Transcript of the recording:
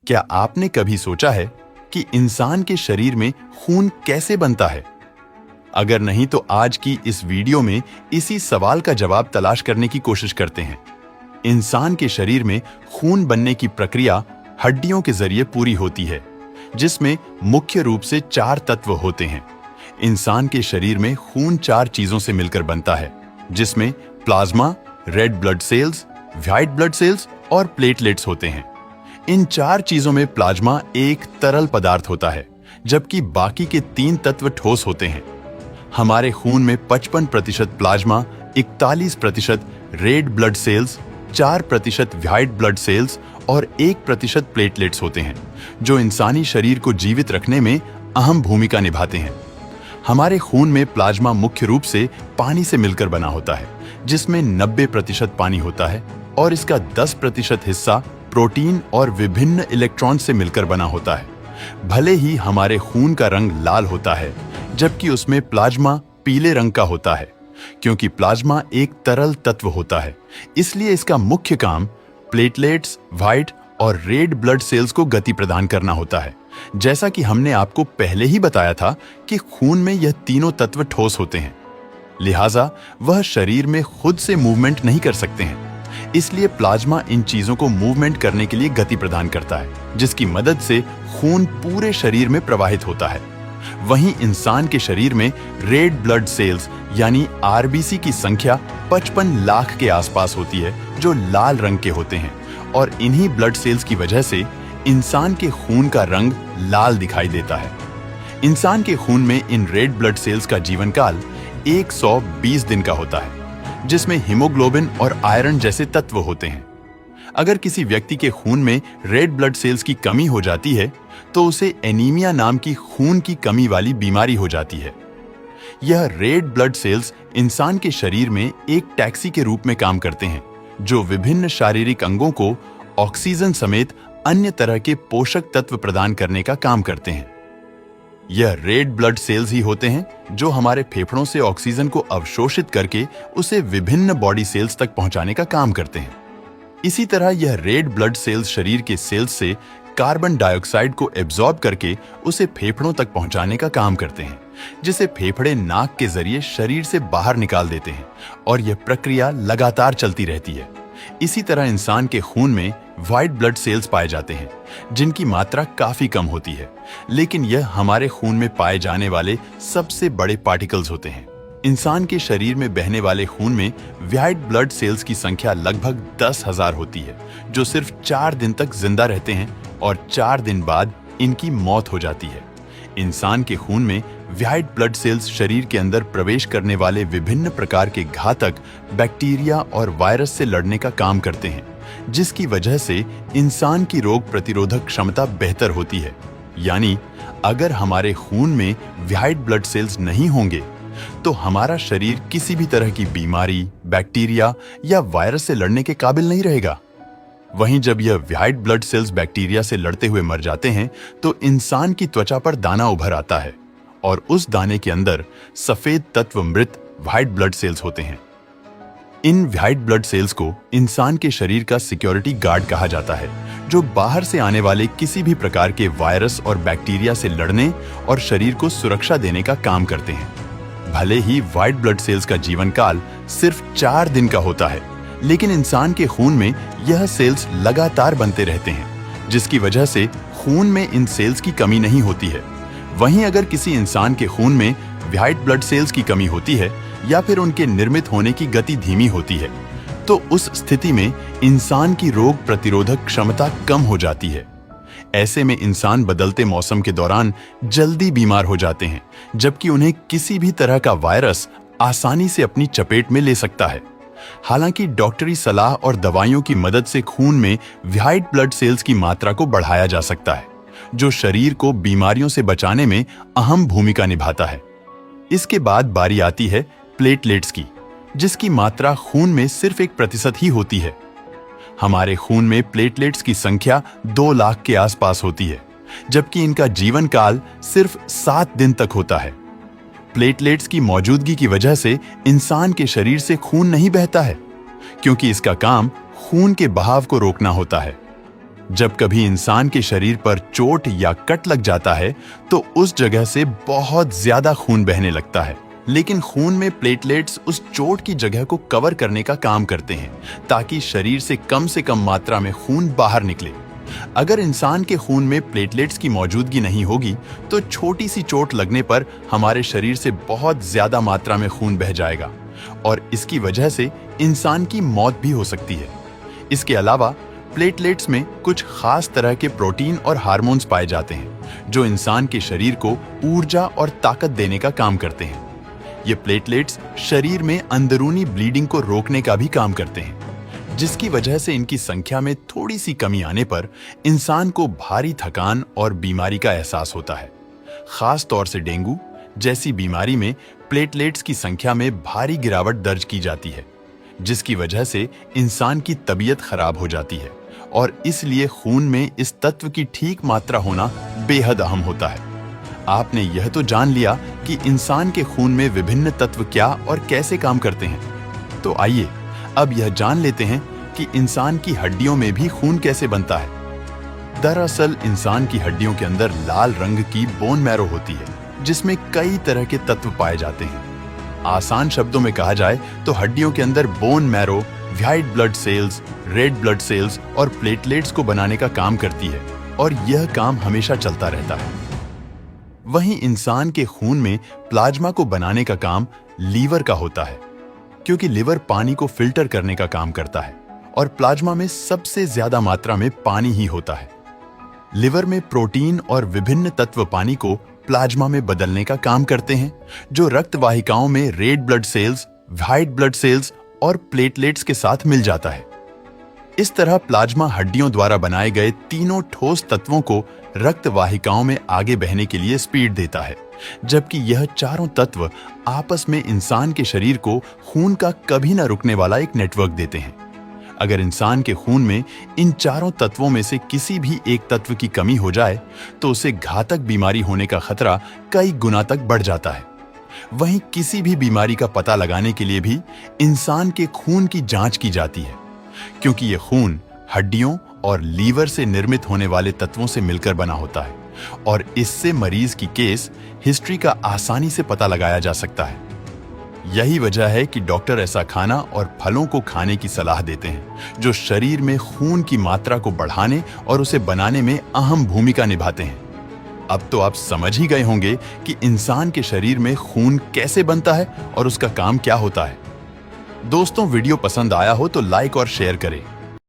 क्या आपने कभी सोचा है कि इंसान के शरीर में खून कैसे बनता है? अगर नहीं तो आज की इस वीडियो में इसी सवाल का जवाब तलाश करने की कोशिश करते हैं। इंसान के शरीर में खून बनने की प्रक्रिया हड्डियों के जरिए पूरी होती है, जिसमें मुख्य रूप से 4 तत्व होते हैं। इंसान के शरीर में खून 4 चीजों से मिलकर बनता है, जिसमें plasma, red blood cells, white blood cells और प्लेटलेट्स होते हैं। इन 4 चीजों में प्लाज्मा एक तरल पदार्थ होता है, जबकि बाकी के 3 तत्व ठोस होते हैं। हमारे खून में 55% plasma, 41% red blood cells, 4% white blood cells और 1% प्लेटलेट्स होते हैं, जो इंसानी शरीर को जीवित रखने में अहम भूमिका निभाते हैं। हमारे खून में प्लाज्मा मुख्य रूप से पानी से मिलकर बना होता है, जिसमें 90% पानी होता है और इसका 10% हिस्सा प्रोटीन और विभिन्न इलेक्ट्रॉन से मिलकर बना होता है। भले ही हमारे खून का रंग लाल होता है, जबकि उसमें प्लाज्मा पीले रंग का होता है। क्योंकि प्लाज्मा एक तरल तत्व होता है, इसलिए इसका मुख्य काम प्लेटलेट्स, व्हाइट और रेड ब्लड सेल्स को गति प्रदान करना होता है। जैसा कि हमने आपको पहले ही बताया था कि खून में यह तीनों तत्व ठोस होते हैं, लिहाजा वह शरीर में खुद से मूवमेंट नहीं कर सकते हैं। इसलिए प्लाज्मा इन चीजों को मूवमेंट करने के लिए गति प्रदान करता है, जिसकी मदद से खून पूरे शरीर में प्रवाहित होता है। वहीं इंसान के शरीर में रेड ब्लड सेल्स यानी आरबीसी की संख्या 55 लाख के आसपास होती है, जो लाल रंग के होते हैं, और इन्हीं ब्लड सेल्स की वजह से इंसान के खून का रंग लाल दिखाई देता है। इंसान के खून में इन रेड ब्लड सेल्स का जीवन काल 120 दिन का होता है, जिसमें हीमोग्लोबिन और आयरन जैसे तत्व होते हैं। अगर किसी व्यक्ति के खून में रेड ब्लड सेल्स की कमी हो जाती है, तो उसे एनीमिया नाम की खून की कमी वाली बीमारी हो जाती है। यह रेड ब्लड सेल्स इंसान के शरीर में एक टैक्सी के रूप में काम करते हैं, जो विभिन्न शारीरिक अंगों को ऑक्सीजन समेत अन्य तरह के पोषक तत्व प्रदान करने का काम करते हैं। यह रेड ब्लड सेल्स ही होते हैं जो हमारे फेफड़ों से ऑक्सीजन को अवशोषित करके उसे विभिन्न बॉडी सेल्स तक पहुंचाने का काम करते हैं। इसी तरह यह रेड ब्लड सेल्स शरीर के सेल्स से कार्बन डाइऑक्साइड को एब्जॉर्ब करके उसे फेफड़ों तक पहुंचाने का काम करते हैं, जिसे फेफड़े नाक के जरिए शरीर से बाहर निकाल देते हैं, और यह प्रक्रिया लगातार चलती रहती है। इसी तरह इंसान के खून में व्हाइट ब्लड सेल्स पाए जाते हैं, जिनकी मात्रा काफी कम होती है, लेकिन यह हमारे खून में पाए जाने वाले सबसे बड़े पार्टिकल्स होते हैं। इंसान के शरीर में बहने वाले खून में व्हाइट ब्लड सेल्स की संख्या लगभग 10,000 होती है, जो सिर्फ 4 दिन तक जिंदा रहते हैं और 4 दिन बाद इनकी मौत हो जाती है। इंसान के खून में व्हाइट ब्लड सेल्स शरीर के अंदर प्रवेश करने वाले विभिन्न प्रकार के घातक बैक्टीरिया और वायरस से लड़ने का काम करते हैं, जिसकी वजह से इंसान की रोग प्रतिरोधक क्षमता बेहतर होती है। यानी अगर हमारे खून में व्हाइट ब्लड सेल्स नहीं होंगे, तो हमारा शरीर किसी भी तरह की बीमारी, बैक्टीरिया या वायरस से लड़ने के काबिल नहीं रहेगा। वहीं जब यह व्हाइट ब्लड सेल्स बैक्टीरिया से लड़ते हुए मर जाते हैं, तो इंसान की त्वचा पर दाना उभर आता है, और उस दाने के अंदर सफेद तत्व मृत व्हाइट ब्लड सेल्स होते हैं। इन व्हाइट ब्लड सेल्स को इंसान के शरीर का सिक्योरिटी गार्ड कहा जाता है, जो बाहर से आने वाले किसी भी प्रकार के वायरस और बैक्टीरिया से लड़ने और शरीर को सुरक्षा देने का काम करते हैं। भले ही व्हाइट ब्लड सेल्स का जीवन काल सिर्फ 4 दिन का होता है, लेकिन इंसान के खून में यह सेल्स लगातार बनते रहते हैं, जिसकी वजह से खून में इन सेल्स की कमी नहीं होती है। वहीं अगर किसी इंसान के खून में व्हाइट ब्लड सेल्स की कमी होती है या फिर उनके निर्मित होने की गति धीमी होती है, तो उस स्थिति में इंसान की रोग प्रतिरोधक क्षमता कम हो जाती है। ऐसे में इंसान बदलते मौसम के दौरान जल्दी बीमार हो जाते हैं, जबकि उन्हें किसी भी तरह का वायरस आसानी से अपनी चपेट में ले सकता है। हालांकि डॉक्टरी सलाह और दवाइयों की मदद से खून में व्हाइट ब्लड सेल्स की मात्रा को बढ़ाया जा सकता है, जो शरीर को बीमारियों से बचाने में अहम भूमिका निभाता है। इसके बाद बारी आती है प्लेटलेट्स की, जिसकी मात्रा खून में सिर्फ 1% ही होती है। हमारे खून में प्लेटलेट्स की संख्या 2 लाख के आसपास होती है, जबकि इनका जीवन काल सिर्फ 7 दिन तक होता है। प्लेटलेट्स की मौजूदगी की वजह से इंसान के शरीर से खून नहीं बहता है, क्योंकि इसका काम खून के बहाव को रोकना होता है। जब कभी इंसान के शरीर पर चोट या कट लग जाता है तो उस जगह से बहुत ज्यादा खून बहने लगता है, लेकिन खून में प्लेटलेट्स उस चोट की जगह को कवर करने का काम करते हैं ताकि शरीर से कम मात्रा में खून बाहर निकले। अगर इंसान के खून में प्लेटलेट्स की मौजूदगी नहीं होगी तो छोटी सी चोट लगने पर हमारे शरीर से बहुत ज्यादा मात्रा में खून बह जाएगा और इसकी वजह से इंसान की मौत भी हो सकती है। इसके अलावा प्लेटलेट्स में कुछ खास तरह के प्रोटीन और हार्मोन्स पाए जाते हैं जो इंसान के शरीर को ऊर्जा और ताकत देने का काम करते हैं। ये प्लेटलेट्स शरीर में अंदरूनी ब्लीडिंग को रोकने का भी काम करते हैं, जिसकी वजह से इनकी संख्या में थोड़ी सी कमी आने पर इंसान को भारी थकान और बीमारी का एहसास होता है। खास तौर से डेंगू जैसी बीमारी में प्लेटलेट्स की संख्या में भारी गिरावट दर्ज की जाती है, जिसकी वजह से इंसान की तबीयत खराब हो जाती है और इसलिए खून में इस तत्व की ठीक मात्रा होना बेहद अहम होता है। आपने यह तो जान लिया कि इंसान के खून में विभिन्न तत्व क्या और कैसे काम करते हैं। तो आइए अब यह जान लेते हैं कि इंसान की हड्डियों में भी खून कैसे बनता है। दरअसल इंसान की हड्डियों के अंदर लाल रंग की बोन मैरो होती है, जिसमें कई तरह के तत्व पाए जाते हैं। आसान शब्दों में कहा जाए तो हड्डियों के अंदर bone marrow white blood cells, red blood cells और प्लेटलेट्स को बनाने का काम करती है और यह काम हमेशा चलता रहता है। वहीं इंसान के खून में प्लाज्मा को बनाने का काम लीवर का होता है, क्योंकि लिवर पानी को फिल्टर करने का काम करता है और प्लाज्मा में सबसे ज्यादा मात्रा में पानी ही होता है। लिवर में प्रोटीन और विभिन्न तत्व पानी को प्लाज्मा में बदलने का काम करते हैं, जो रक्त वाहिकाओं में red blood cells, white blood cells और प्लेटलेट्स के साथ मिल जाता है। इस तरह प्लाज्मा हड्डियों द्वारा बनाए गए तीनों ठोस तत्वों को रक्त वाहिकाओं में आगे बहने के लिए स्पीड देता है, जबकि यह चारों तत्व आपस में इंसान के शरीर को खून का कभी न रुकने वाला एक नेटवर्क देते हैं। अगर इंसान के खून में इन चारों तत्वों में से किसी भी एक तत्व की कमी हो जाए तो उसे घातक बीमारी होने का खतरा कई गुना तक बढ़ जाता है। वहीं किसी भी बीमारी का पता लगाने के लिए भी इंसान के खून की जांच की जाती है, क्योंकि यह खून हड्डियों और लीवर से निर्मित होने वाले तत्वों से मिलकर बना होता है और इससे मरीज की केस हिस्ट्री का आसानी से पता लगाया जा सकता है। यही वजह है कि डॉक्टर ऐसा खाना और फलों को खाने की सलाह देते हैं जो शरीर में खून की मात्रा को बढ़ाने और उसे बनाने में अहम भूमिका निभाते हैं। अब तो आप समझ ही गए होंगे कि इंसान के शरीर में खून कैसे बनता है और उसका काम क्या होता है। दोस्तों, वीडियो पसंद आया हो तो लाइक और शेयर करें।